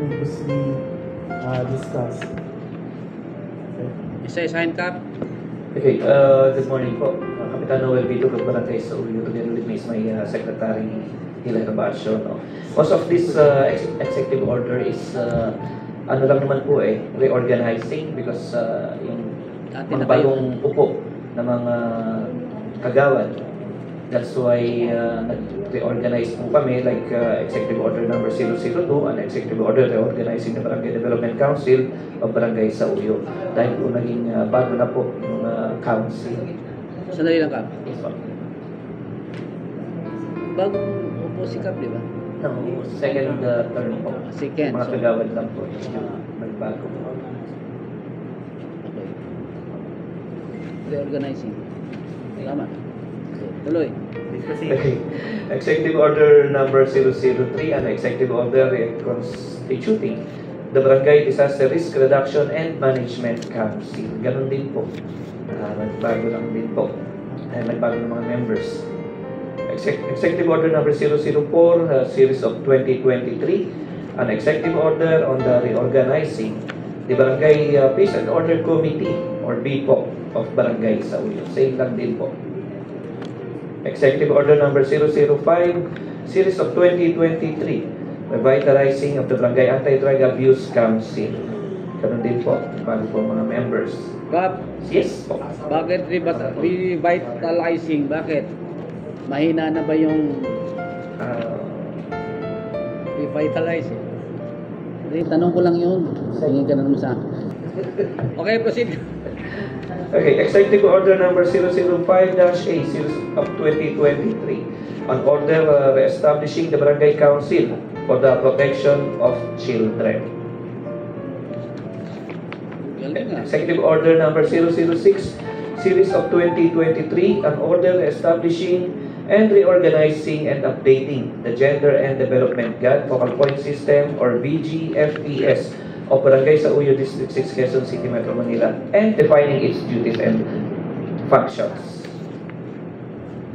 previously discussed. Isa-isahin ka. Okay, good morning po. Kapitan Noel Vito, Barangay sa Uyo, together with me is my Secretary Hilary Bacio. No? Most of this executive order is ano lang naman po reorganizing because yung mga bagong upo ng mga kagawad. That's why nag-reorganize po kami like Executive Order number 002 and Executive Order reorganizing the Barangay Development Council of Barangay sa Uyo. Dahil po naging bago na po yung council. Sandali lang ka. Yes, po. Bagong upo si Kap, di ba? No, second term po. Second. Mga kagawad lang po. Nagbago po. Okay. Reorganizing. Tama. Tuloy. Okay. Executive Order number 003 and Executive Order constituting the Barangay Disaster Risk Reduction and Management Council. Ganon din po. Nagbago lang din po. Nagbago ng mga members. Executive Order number 004, series of 2023, an Executive Order on the reorganizing the Barangay Peace and Order Committee or BPOC of Barangay sa Uyo. Same lang din po. Executive Order number 005, series of 2023, revitalizing of the Barangay Anti-Drug Abuse Council. Ganun din po, bago po mga members. Kap, Yes po. bakit revitalizing? Bakit? Mahina na ba yung revitalizing? Hindi, tanong ko lang yun. Singin ka na naman sa akin. Okay, proceed. Okay, Executive Order number 005-A, series of 2023, an order re-establishing the Barangay Council for the protection of children. Executive Order number 006, series of 2023, an order establishing and reorganizing and updating the Gender and Development Guide Focal Point System or BGFES of Barangay sa Uyo District 6, Quezon City, Metro Manila, and defining its duties and functions.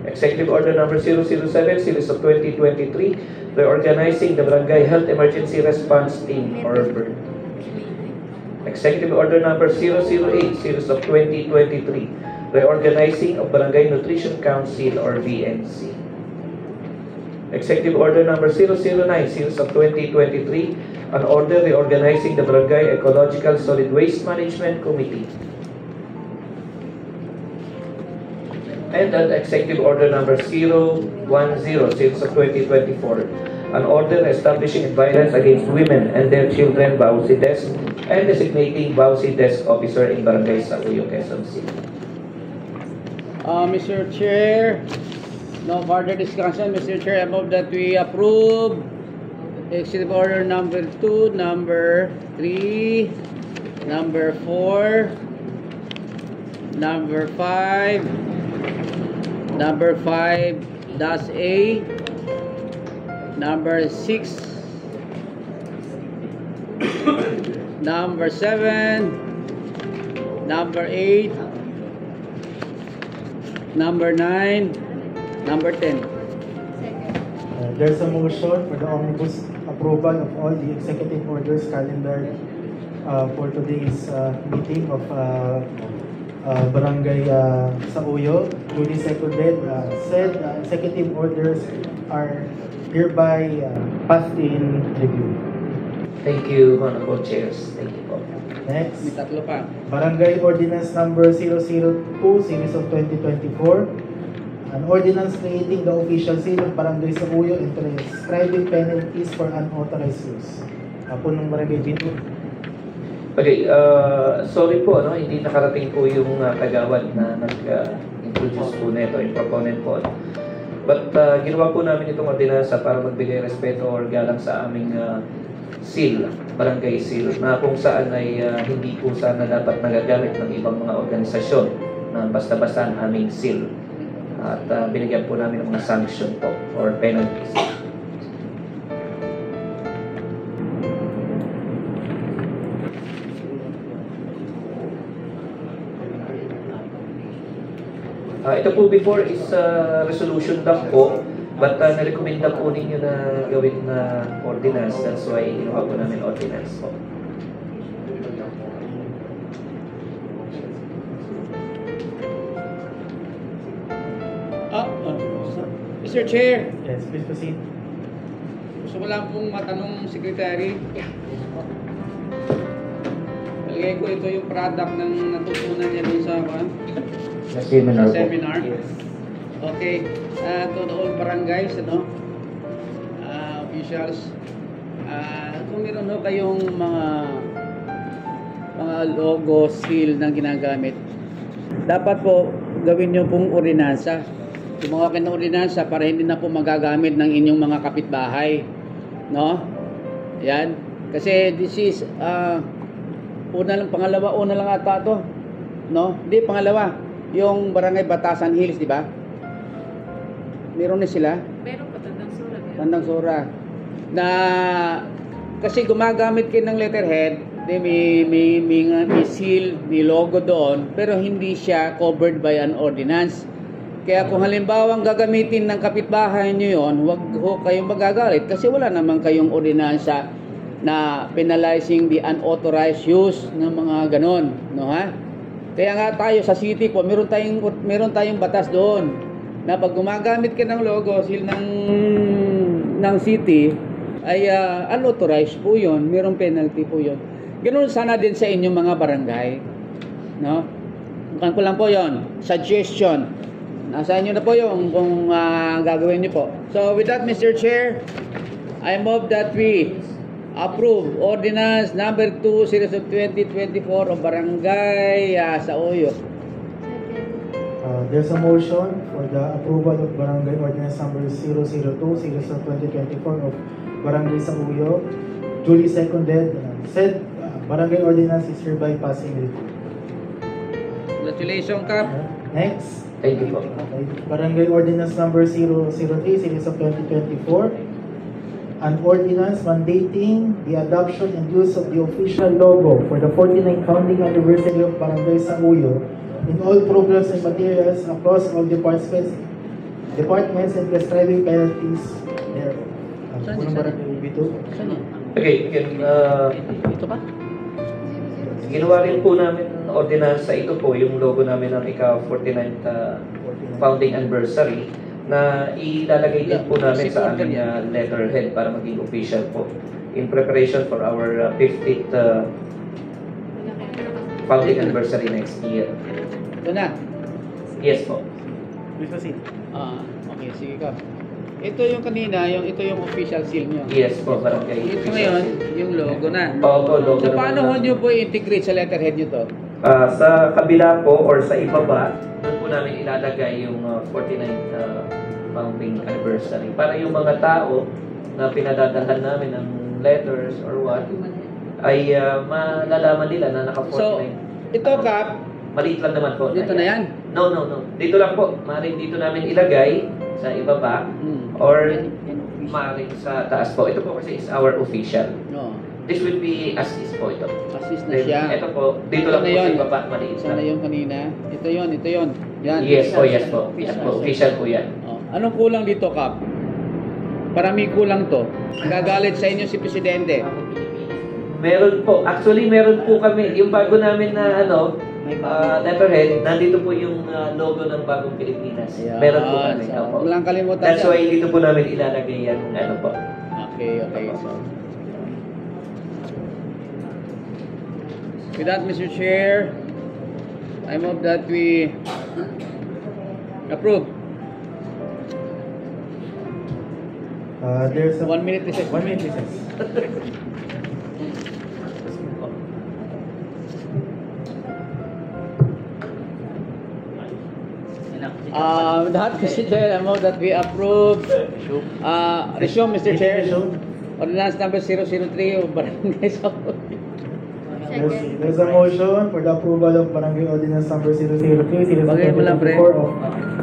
Executive Order number 007, series of 2023, reorganizing the Barangay Health Emergency Response Team or BERT. Executive Order number 008, series of 2023, reorganizing of Barangay Nutrition Council or BNC. Executive Order number 009, series of 2023, an order reorganizing the Barangay Ecological Solid Waste Management Committee. And an Executive Order number 010, series of 2024, an order establishing violence against women and their children, Bausi Desk, and designating Bausi Desk Officer in Barangay sa Uyo, Quezon City. Mr. Chair, no further discussion. Mr. Chair, I move that we approve Executive Order number 2, number 3, number 4, number 5, number 5-A, number 6, number 7, number 8, number 9, number 10. There's a motion for the omnibus approval of all the executive orders calendar for today's meeting of Barangay sa Uyo. Duly seconded, said executive orders are hereby passed in review. Thank you, Honorable Chairs. Thank you po. Next, May tatlo pa. Barangay Ordinance number 002, series of 2024. An ordinance creating the official seal of Barangay sa Uyo and prescribing penalties for unauthorized use. Apo ng Barangay Bito. Okay, sorry po, hindi nakarating po yung kagawad na nag-introduce po nito, yung proponent po. But ginawa po namin itong ordinansa para magbigay respeto or galang sa aming seal, barangay seal, na kung saan ay hindi po sana dapat nagagamit ng ibang mga organisasyon na basta-basta ang aming seal. At binigyan po namin ng mga sanction po or penalties. Ito po before is resolution lang po But narekomenda po ninyo na gawin na ordinance. That's why inuha po namin ordinance po. Mr. Chair, Yes, please proceed. gusto ko lang pong matanong Secretary. Palagay ko ito yung product ng natutunan niya dun sa Seminar po. seminar. Okay, to the all barangays, officials, kung meron ho kayong mga logo, seal na ginagamit, dapat po gawin nyo pong ordinansa. Gumawa kayo ng ordinansa para hindi na po magagamit ng inyong mga kapitbahay. No? Yan. Kasi this is, una lang ata to. No? Hindi, pangalawa. Yung Barangay Batasan Hills, di ba? Meron na sila? Meron pa, Tandang Sura. Tandang Sura. Na, kasi gumagamit kayo ng letterhead, may seal, may logo doon, pero hindi siya covered by an ordinance. Kaya kung halimbawa ang gagamitin ng kapitbahay nyo yon, huwag ho kayong magagalit kasi wala naman kayong ordinansa na penalizing the unauthorized use ng mga ganon, no ha? Kaya nga tayo sa city po, meron tayong batas doon na pag gumagamit ka ng logo seal ng city ay unauthorized po yon, merong penalty po yon. Ganoon sana din sa inyong mga barangay, no? Bukan ko lang po yon, suggestion. Nasa inyo na po yung kung gagawin niyo po. So with that, Mr. Chair, I move that we approve Ordinance Number 2, Series of 2024 of Barangay Sauyo. There's a motion for the approval of Barangay Ordinance Number 002, Series of 2024 of Barangay Sauyo. Duly seconded. Said Barangay Ordinance is hereby passing review. Congratulations, Kap. Next. Thank you po. Okay. Barangay Ordinance Number 003, Series of 2024. An ordinance mandating the adoption and use of the official logo for the 49th founding anniversary of Barangay Sauyo in all programs and materials across all departments and prescribing penalties thereof. Unang barangay B2. Saan yan? Okay, again, Ito ba? ginawa rin po namin ordinansa. Ito po yung logo namin ng ika-49th founding anniversary na ilalagay din po namin sa aming letterhead para maging official po in preparation for our 50th founding anniversary next year. Ito na. Yes po. Please proceed. Okay, sige ka. Ito yung kanina, ito yung official seal nyo. Yes po, barangay. Ito ngayon, yung logo na. Opo, logo So naman paano namin. ho nyo po integrate sa letterhead nyo to? Sa kabila po or sa ibaba, doon po namin ilalagay yung 49th founding anniversary. Para yung mga tao na pinadadahan namin ng letters or what, ay malalaman nila na naka-49. So, ito Kap, Maliit lang naman po. dito na yan? No. Dito lang po. Maaaring dito namin ilagay sa ibaba or maaaring sa taas po. Ito po kasi is our official. No. This will be as is po ito. Assist na Then, siya. ito po, dito lang po sa ibaba, maliit Sana lang. yung kanina. Ito yon. Yan. Yes po. Yan po. Official po yan. Anong kulang dito, Kap? Para may kulang to. Gagalit sa inyo si Presidente. Meron po. Actually, meron po kami. Yung bago namin na letterhead, nandito po yung logo ng Bagong Pilipinas. Ayan. Meron po kami. So, Opo. huwag lang kalimutan That's yan. why dito po namin ilalagay yan. Po. Okay. So, with that, Mr. Chair, I move that we approve. There's a 1 minute recess. 1 minute recess. With that, Mr. Chair, I move that we approve. Resume, Mr. Chair. Ordinance number 003 of Barangay Sauyo. There's a motion for the approval of Barangay Ordinance Number 003, Series of Bagay mo lang, pre. 2024 of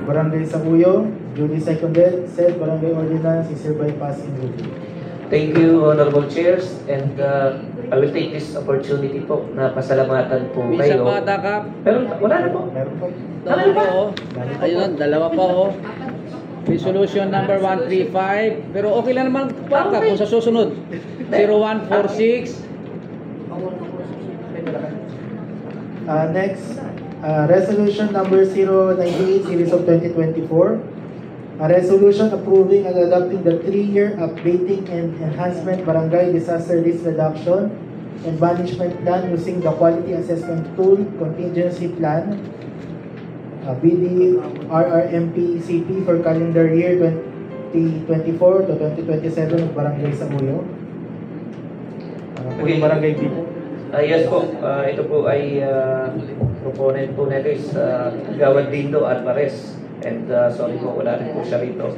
Barangay Sauyo. Duly seconded. Said Barangay Ordinance is hereby passing review. Thank you, Honorable Chairs, and I will take this opportunity po na pasalamatan po Minsan kayo. pa, Kap. Pero wala na po. Meron po. Dalawa pa, oh. Ayun, dalawa pa, oh. Resolution number 135. Pero okay lang naman pa kung sa susunod. 0146. Next, resolution number 098 series of 2024. A resolution approving and adopting the 3-year updating and enhancement barangay disaster risk reduction and management plan using the quality assessment tool contingency plan BDRRMP-CP for calendar year 2024 to 2027 ng Barangay Samuyo. Okay. Barangay B. Yes po, ito po ay proponent po nito is Gawad Dindo Alvarez. And sorry po, wala rin po siya rito.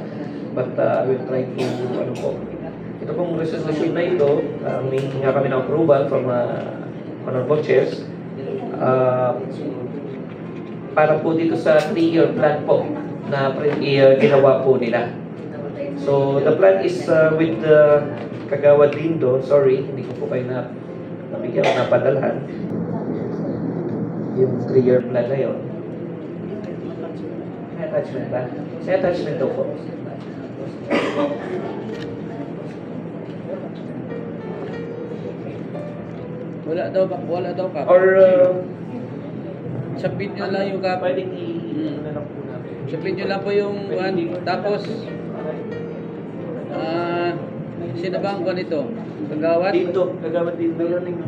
But I will try to, ano po. Ito pong resolution na ito, may nga kami ng approval from honorable chairs. Para po dito sa 3-year plan po na ginawa po nila. So the plan is with Kagawad Dindo. Sorry, hindi ko po kayo nabigyan o napadalhan. Yung 3-year plan na yun. May attachment ba? May attachment daw po. Wala daw ka. Or Submit nyo lang yung copy. pwedeng i-ano po namin. Submit nyo lang po yung one. Tapos, sino ba ang ganito? Kagawad? Dito, Kagawad Dindo. Meron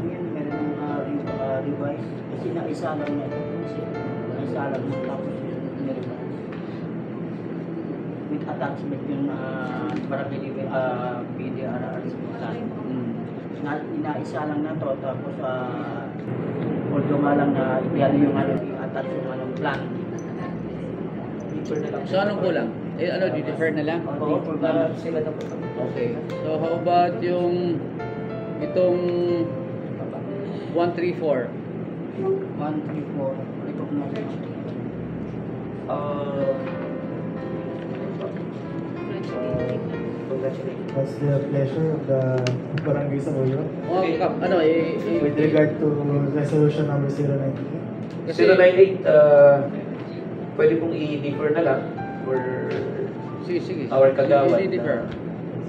revise kasi naisa lang na naisa lang na tapos nirevise with attachment yung barangay BDRR plan. Inaisa lang na to tapos although nga lang na yan yung i-attach yung plan. So anong kulang? Di-defer na lang? Oo, para sila na po. Okay. So how about yung itong 134? 134 recognize. Congratulations. What's the pleasure of the Barangay Samuyo with regard to resolution number 098? Kasi 098, pwede pong i-defer na lang for sige. our Kagawad. I-defer.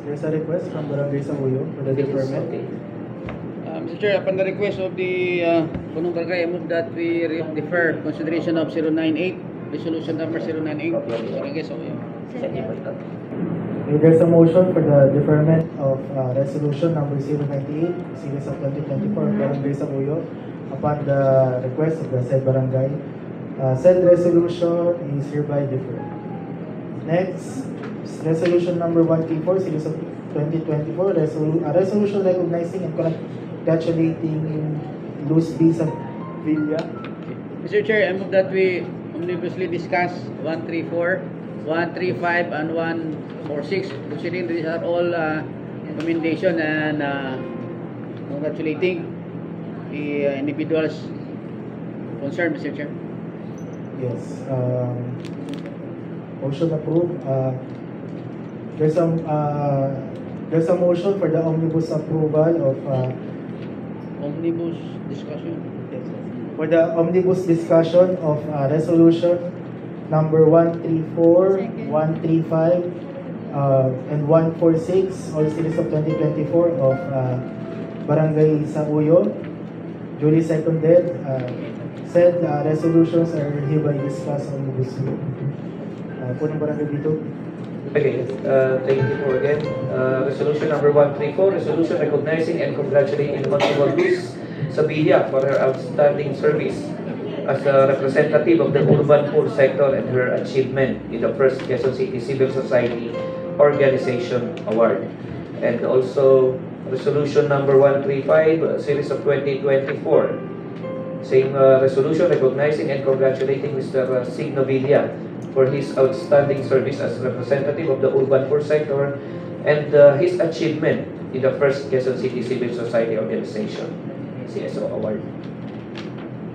There's a request from Barangay Samuyo for the deferment. Okay. Mr. Chair, upon the request of the Punong Barangay, I move that we defer consideration of 098, resolution number 098. Barangay Samuyo. Sige po ito. Okay, there's a motion for the deferment of resolution number 098, series of 2024, Barangay Samuyo, upon the request of the said barangay. Said resolution is hereby deferred. Next, resolution number 134, series of 2024, resolution recognizing and congratulating Luz B. Villa. Mr. Chair, I move that we omnibusously discuss 134, 135, and 146. Considering these are all commendation and congratulating the individuals concerned, Mr. Chair. Yes. Motion approved. There's a motion for the omnibus approval of Omnibus discussion. for the omnibus discussion of resolution number 134, 135, and 146, all series of 2024 of Barangay Samuyo. Duly seconded. Said resolutions are hereby discussed omnibusly. Punong Barangay dito. Okay, thank you for again. Resolution number 134, resolution recognizing and congratulating Honorable Luz Sabilla for her outstanding service as a representative of the urban poor sector and her achievement in the first Quezon City Civil Society Organization Award. And also resolution number 135, series of 2024. Same resolution recognizing and congratulating Mr. Signo Villa for his outstanding service as representative of the urban poor sector and his achievement in the first Quezon City Civil Society Organization, CSO Award.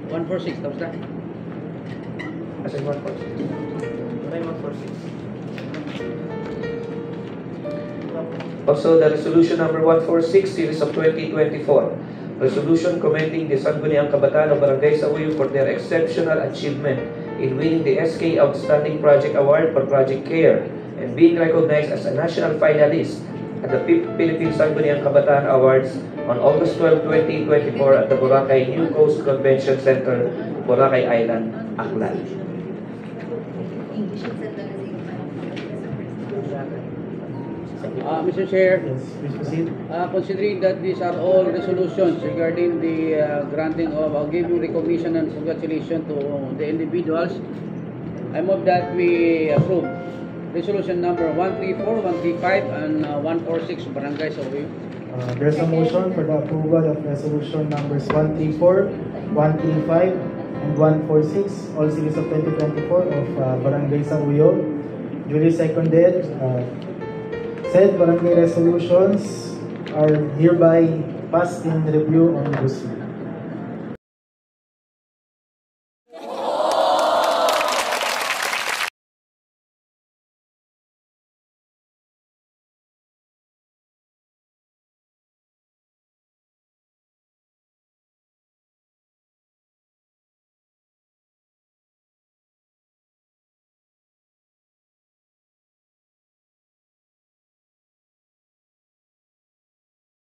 146, tapos na. As in 146. What ay 146? Also, the resolution number 146, series of 2024. Resolution commending the Sangguniang Kabataan of Barangay Samuyo for their exceptional achievement in winning the SK Outstanding Project Award for Project Care and being recognized as a national finalist at the 5th Philippine Sangguniang Kabataan Awards on August 12, 2024 at the Boracay New Coast Convention Center, Boracay Island, Aklan. Mr. Chair, Yes, please proceed. considering that these are all resolutions regarding the granting of giving recognition and congratulations to the individuals, I move that we approve resolution number 134, 135, and 146 Barangay Sauyo. There's a motion for the approval of resolution numbers 134, 135, and 146, all series of 2024 of Barangay Sauyo. Duly seconded. Said barangay resolutions are hereby passed in review on this.